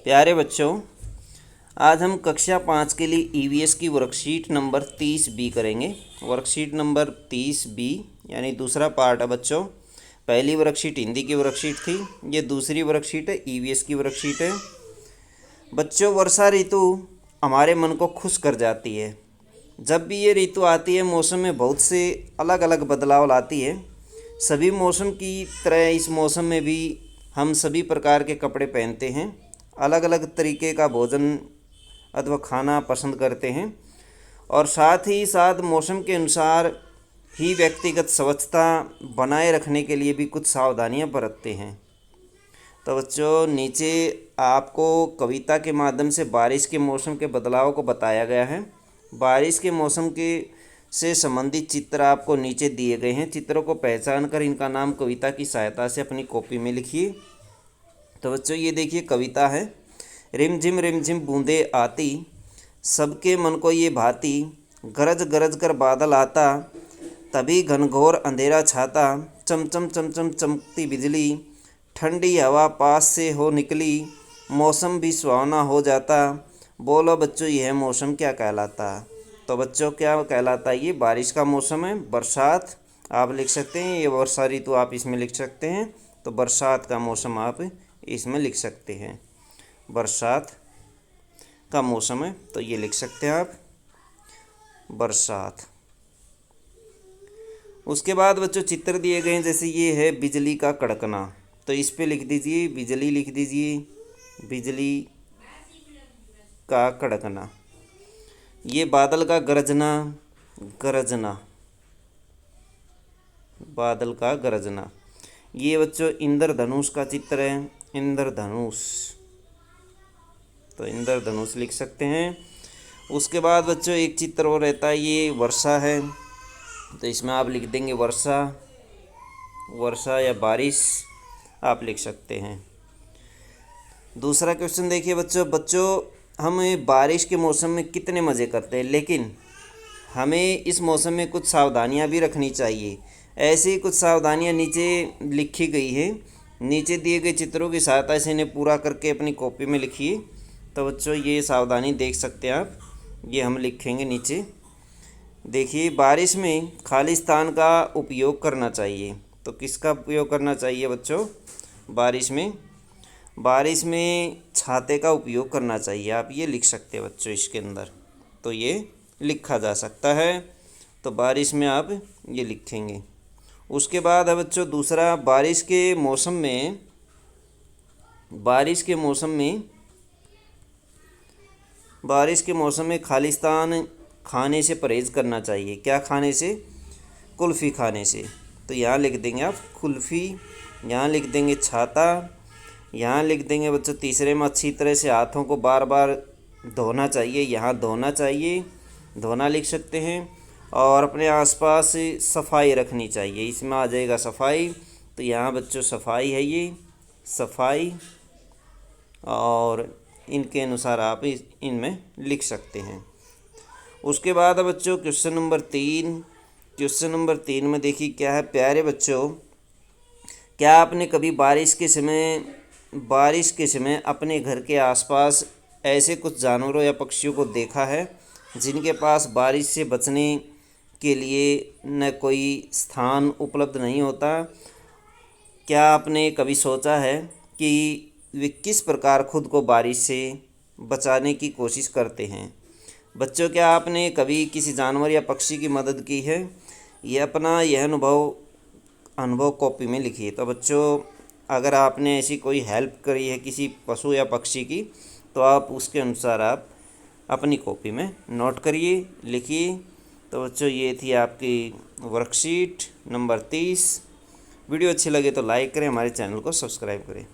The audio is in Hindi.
प्यारे बच्चों, आज हम कक्षा 5 के लिए ईवीएस की वर्कशीट नंबर 30 बी करेंगे। वर्कशीट नंबर 30 बी यानी दूसरा पार्ट है बच्चों। पहली वर्कशीट हिंदी की वर्कशीट थी, ये दूसरी वर्कशीट है, ईवीएस की वर्कशीट है। बच्चों, वर्षा ऋतु हमारे मन को खुश कर जाती है। जब भी ये ऋतु आती है, मौसम में बहुत से अलग अलग बदलाव लाती है। सभी मौसम की तरह इस मौसम में भी हम सभी प्रकार के कपड़े पहनते हैं, अलग अलग तरीके का भोजन अथवा खाना पसंद करते हैं और साथ ही साथ मौसम के अनुसार ही व्यक्तिगत स्वच्छता बनाए रखने के लिए भी कुछ सावधानियां बरतते हैं। तो बच्चों, नीचे आपको कविता के माध्यम से बारिश के मौसम के बदलाव को बताया गया है। बारिश के मौसम के से संबंधित चित्र आपको नीचे दिए गए हैं। चित्रों को पहचान कर इनका नाम कविता की सहायता से अपनी कॉपी में लिखिए। तो बच्चों, ये देखिए कविता है। रिमझिम बूंदे आती, सबके मन को ये भाती, गरज गरज कर बादल आता, तभी घनघोर अंधेरा छाता, चमचम चमचम चमकती बिजली, ठंडी हवा पास से हो निकली, मौसम भी सुहावना हो जाता। बोलो बच्चों, यह मौसम क्या कहलाता? तो बच्चों, क्या कहलाता है? ये बारिश का मौसम है। बरसात आप लिख सकते हैं, ये वर्षा ऋतु आप इसमें लिख सकते हैं। तो बरसात का मौसम आप इसमें लिख सकते हैं। बरसात का मौसम है तो ये लिख सकते हैं आप, बरसात। उसके बाद बच्चों चित्र दिए गए हैं, जैसे ये है बिजली का कड़कना, तो इस पे लिख दीजिए बिजली, लिख दीजिए बिजली का कड़कना। ये बादल का गरजना, गरजना, बादल का गरजना। ये बच्चों इंद्रधनुष का चित्र है, इंद्रधनुष, तो इंद्रधनुष लिख सकते हैं। उसके बाद बच्चों एक चित्र और रहता है, ये वर्षा है, तो इसमें आप लिख देंगे वर्षा, वर्षा या बारिश आप लिख सकते हैं। दूसरा क्वेश्चन देखिए बच्चों, हम बारिश के मौसम में कितने मज़े करते हैं, लेकिन हमें इस मौसम में कुछ सावधानियां भी रखनी चाहिए। ऐसी कुछ सावधानियां नीचे लिखी गई है। नीचे दिए गए चित्रों की सहायता से इन्हें पूरा करके अपनी कॉपी में लिखिए। तो बच्चों, ये सावधानी देख सकते हैं आप, ये हम लिखेंगे नीचे। देखिए, बारिश में खाली स्थान का उपयोग करना चाहिए। तो किसका उपयोग करना चाहिए बच्चों? बारिश में छाते का उपयोग करना चाहिए। आप ये लिख सकते हैं बच्चों इसके अंदर, तो ये लिखा जा सकता है। तो बारिश में आप ये लिखेंगे। उसके बाद है बच्चों दूसरा, बारिश के मौसम में खालिस्तान खाने से परहेज करना चाहिए। क्या खाने से? कुल्फ़ी खाने से। तो यहाँ लिख देंगे आप कुल्फ़ी, यहाँ लिख देंगे छाता, यहाँ लिख देंगे बच्चों तीसरे में अच्छी तरह से हाथों को बार बार धोना चाहिए, यहाँ धोना चाहिए, धोना लिख सकते हैं। और अपने आसपास सफाई रखनी चाहिए, इसमें आ जाएगा सफाई। तो यहाँ बच्चों सफाई है, ये सफाई, और इनके अनुसार आप इनमें लिख सकते हैं। उसके बाद बच्चों क्वेश्चन नंबर 3। क्वेश्चन नंबर 3 में देखिए क्या है। प्यारे बच्चों, क्या आपने कभी बारिश के समय अपने घर के आसपास ऐसे कुछ जानवरों या पक्षियों को देखा है जिनके पास बारिश से बचने के लिए न कोई स्थान उपलब्ध नहीं होता? क्या आपने कभी सोचा है कि वे किस प्रकार खुद को बारिश से बचाने की कोशिश करते हैं? बच्चों, क्या आपने कभी किसी जानवर या पक्षी की मदद की है? यह अनुभव कॉपी में लिखिए। तो बच्चों, अगर आपने ऐसी कोई हेल्प करी है किसी पशु या पक्षी की, तो आप उसके अनुसार आप अपनी कॉपी में नोट करिए, लिखिए। तो बच्चों, ये थी आपकी वर्कशीट नंबर 30। वीडियो अच्छी लगे तो लाइक करें, हमारे चैनल को सब्सक्राइब करें।